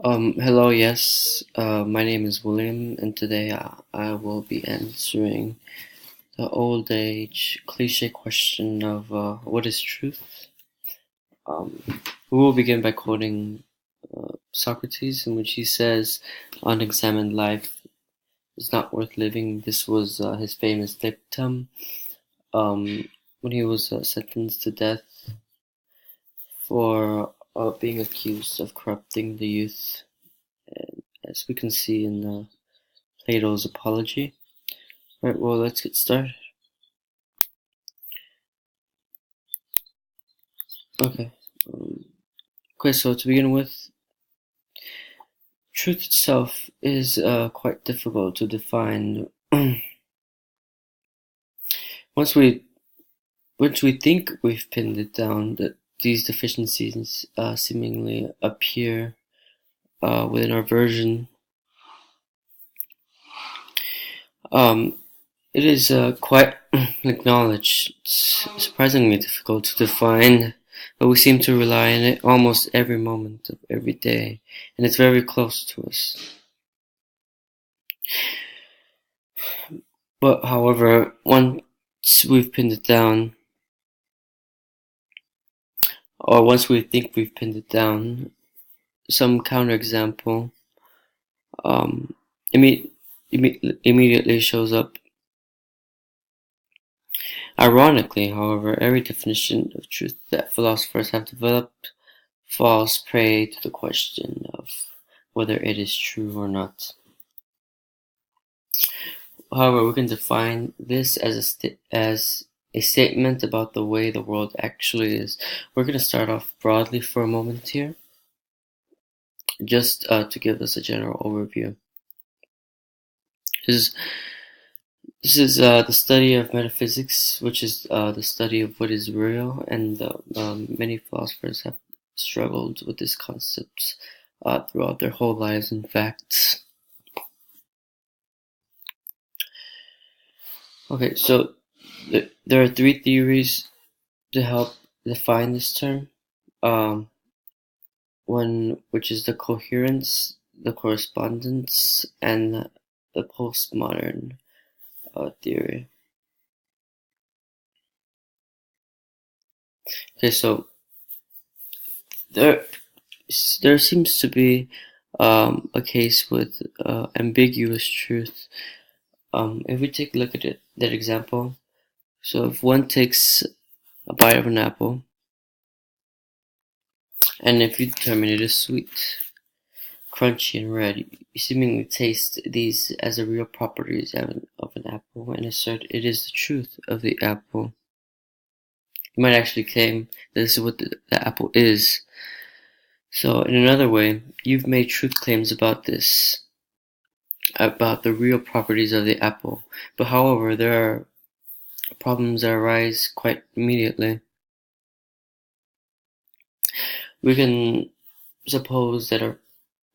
Hello, yes. My name is William, and today I will be answering the old age cliche question of what is truth? Um, we will begin by quoting Socrates, in which he says, "Unexamined life is not worth living." This was his famous dictum when he was sentenced to death for being accused of corrupting the youth, as we can see in Plato's Apology. Right, well, let's get started. Okay. Um, okay, so to begin with, truth itself is quite difficult to define. once we once we think we've pinned it down, that these deficiencies seemingly appear within our version. Um, it is quite acknowledged, surprisingly difficult to define, but we seem to rely on it almost every moment of every day, and it's very close to us. But however, once we've pinned it down, or once we think we've pinned it down, some counterexample um, imme- immediately shows up. Ironically, however, every definition of truth that philosophers have developed falls prey to the question of whether it is true or not. However, we can define this as a statement about the way the world actually is. We're going to start off broadly for a moment here, just to give us a general overview. This is, this is the study of metaphysics, which is the study of what is real, and many philosophers have struggled with this concept throughout their whole lives, in fact. Okay, so there are three theories to help define this term. Um, One which is the coherence, the correspondence, and the postmodern theory. Okay, so there there seems to be a case with ambiguous truth. If we take a look at that example, so if one takes a bite of an apple, and if you determine it is sweet, crunchy, and red, you seemingly taste these as the real properties of an apple and assert it is the truth of the apple. You might actually claim that this is what the apple is. So, in another way, you've made truth claims about this, about the real properties of the apple. But however, there are problems that arise quite immediately. We can suppose that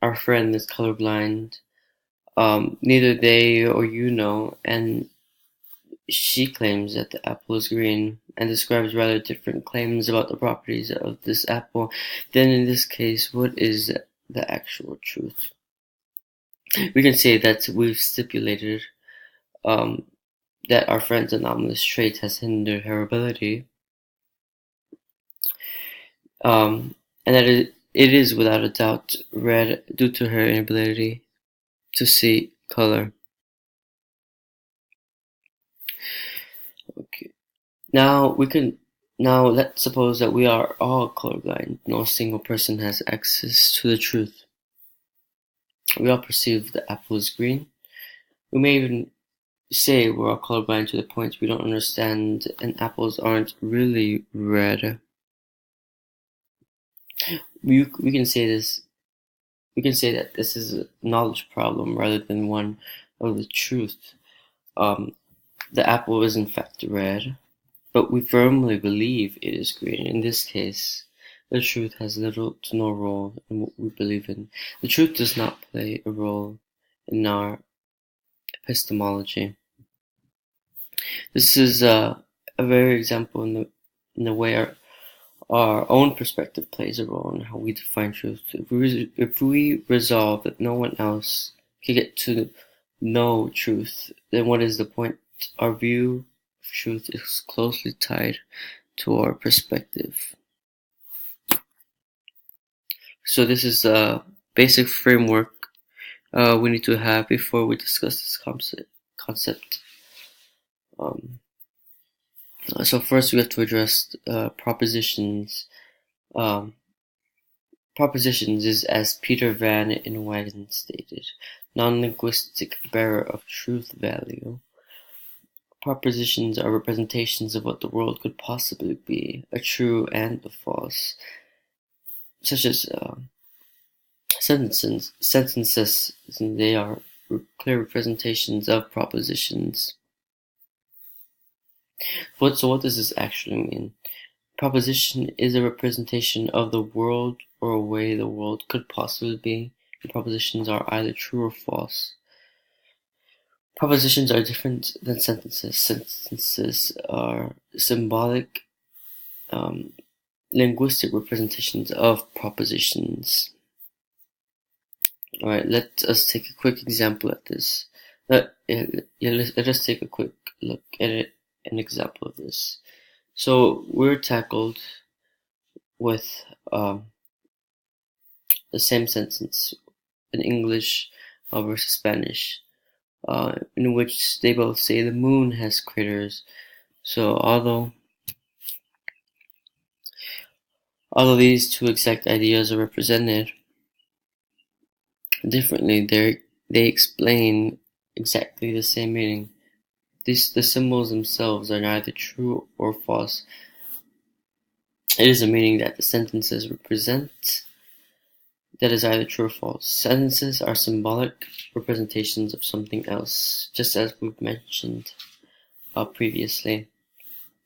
our friend is colorblind. Neither they or you know, and she claims that the apple is green and describes rather different claims about the properties of this apple. Then in this case, what is the actual truth? We can say that we've stipulated um, that our friend's anomalous trait has hindered her ability, and that it is without a doubt red due to her inability to see color. Okay. Now we can now let's suppose that we are all colorblind. No single person has access to the truth. We all perceive the apple is green. We may even say we're all colorblind to the point we don't understand and apples aren't really red. We can say this. We can say that this is a knowledge problem rather than one of the truth. Um, the apple is in fact red, but we firmly believe it is green. In this case, the truth has little to no role in what we believe in. The truth does not play a role in our epistemology. This is a very example in the way our own perspective plays a role in how we define truth. If we resolve that no one else can get to know truth, then what is the point? Our view of truth is closely tied to our perspective. So this is a basic framework we need to have before we discuss this concept. So first we have to address propositions. Propositions is, as Peter Van Inwagen stated, non-linguistic bearer of truth value. Propositions are representations of what the world could possibly be, a true and a false, such as sentences, and they are clear representations of propositions. So what does this actually mean? Proposition is a representation of the world or a way the world could possibly be, and propositions are either true or false. Propositions are different than sentences. Sentences are symbolic, linguistic representations of propositions. Alright, let us take a quick example at this. Let us take a quick look at an example of this. So we're tackled with the same sentence in English versus Spanish, in which they both say the moon has craters. So although these two exact ideas are represented differently, they explain exactly the same meaning. The symbols themselves are neither true or false. It is a meaning that the sentences represent that is either true or false. Sentences are symbolic representations of something else, just as we've mentioned previously.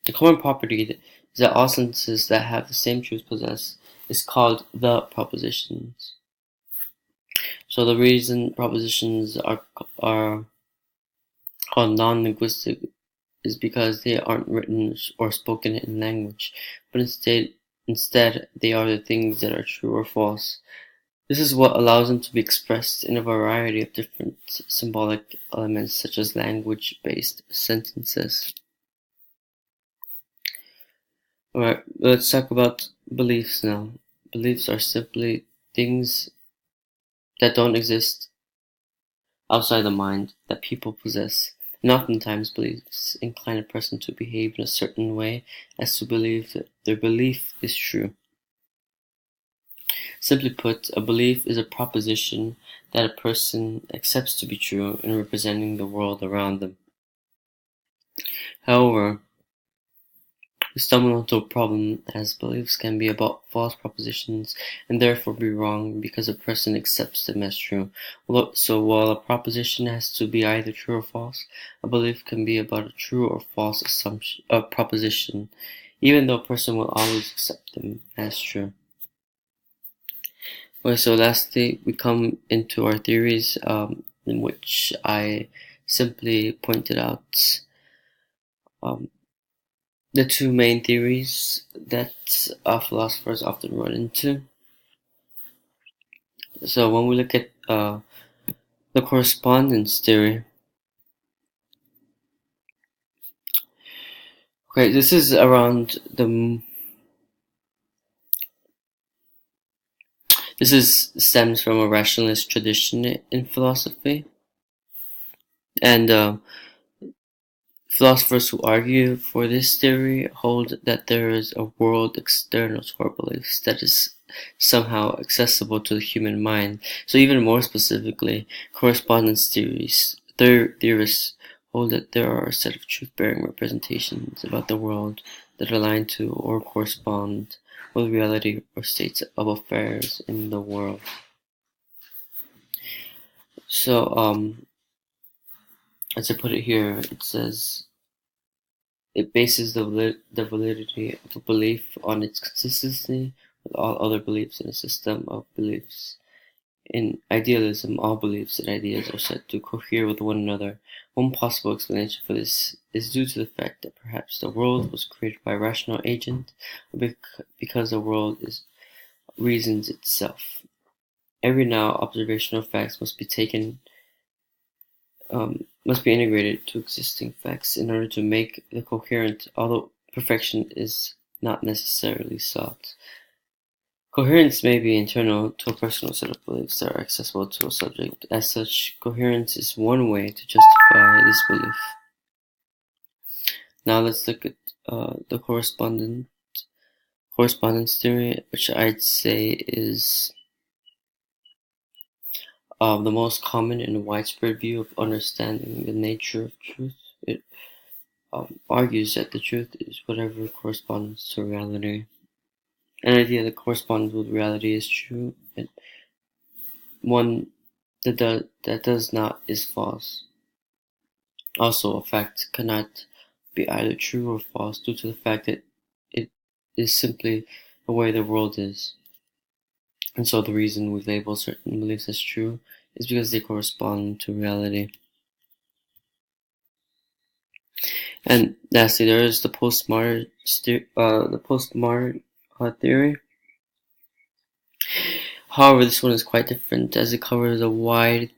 The common property is that all sentences that have the same truth possess is called the propositions. So the reason propositions are called non-linguistic is because they aren't written or spoken in language, but instead they are the things that are true or false. This is what allows them to be expressed in a variety of different symbolic elements, such as language-based sentences. Alright, let's talk about beliefs now. Beliefs are simply things that don't exist outside the mind that people possess, and oftentimes beliefs incline a person to behave in a certain way as to believe that their belief is true. Simply put, a belief is a proposition that a person accepts to be true in representing the world around them. However, we stumble into a problem, as beliefs can be about false propositions and therefore be wrong because a person accepts them as true. So while a proposition has to be either true or false, a belief can be about a true or false proposition, even though a person will always accept them as true. Okay, so lastly, we come into our theories, in which I simply pointed out the two main theories that philosophers often run into. So when we look at the correspondence theory, okay, this is around stems from a rationalist tradition in philosophy, and philosophers who argue for this theory hold that there is a world external to our beliefs that is somehow accessible to the human mind. So even more specifically, correspondence theorists hold that there are a set of truth-bearing representations about the world that align to or correspond with reality or states of affairs in the world. So, as I put it here, it says it bases the validity of a belief on its consistency with all other beliefs in a system of beliefs. In idealism, all beliefs and ideas are said to cohere with one another. One possible explanation for this is due to the fact that perhaps the world was created by a rational agent, or because the world is reasons itself. Every now observational facts must be integrated to existing facts in order to make the coherent, although perfection is not necessarily sought. Coherence may be internal to a personal set of beliefs that are accessible to a subject. As such, coherence is one way to justify this belief. Now let's look at the correspondence theory, which I'd say is the most common and widespread view of understanding the nature of truth. It argues that the truth is whatever corresponds to reality. An idea that corresponds with reality is true, and one that does not is false. Also, a fact cannot be either true or false due to the fact that it is simply the way the world is. And so the reason we label certain beliefs as true is because they correspond to reality. And lastly, there is the postmodern theory. However, this one is quite different, as it covers a wide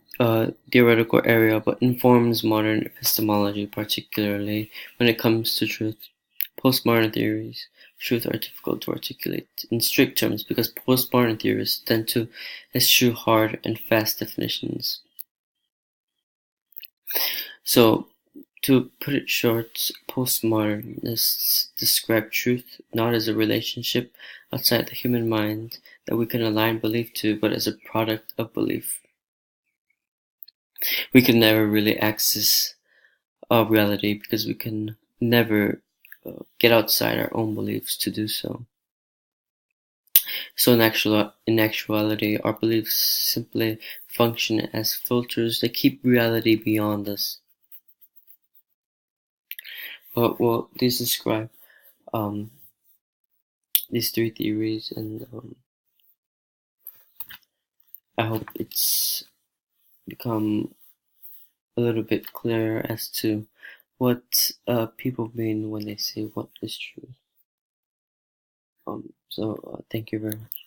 theoretical area, but informs modern epistemology, particularly when it comes to truth. Postmodern theories of truth are difficult to articulate in strict terms because postmodern theorists tend to eschew hard and fast definitions. So, to put it short, postmodernists describe truth not as a relationship outside the human mind that we can align belief to, but as a product of belief. We can never really access reality because we can never get outside our own beliefs to do so. So in actuality, our beliefs simply function as filters that keep reality beyond us. Well, these describe these three theories, and I hope it's become a little bit clearer as to what people mean when they say what is truth. So thank you very much.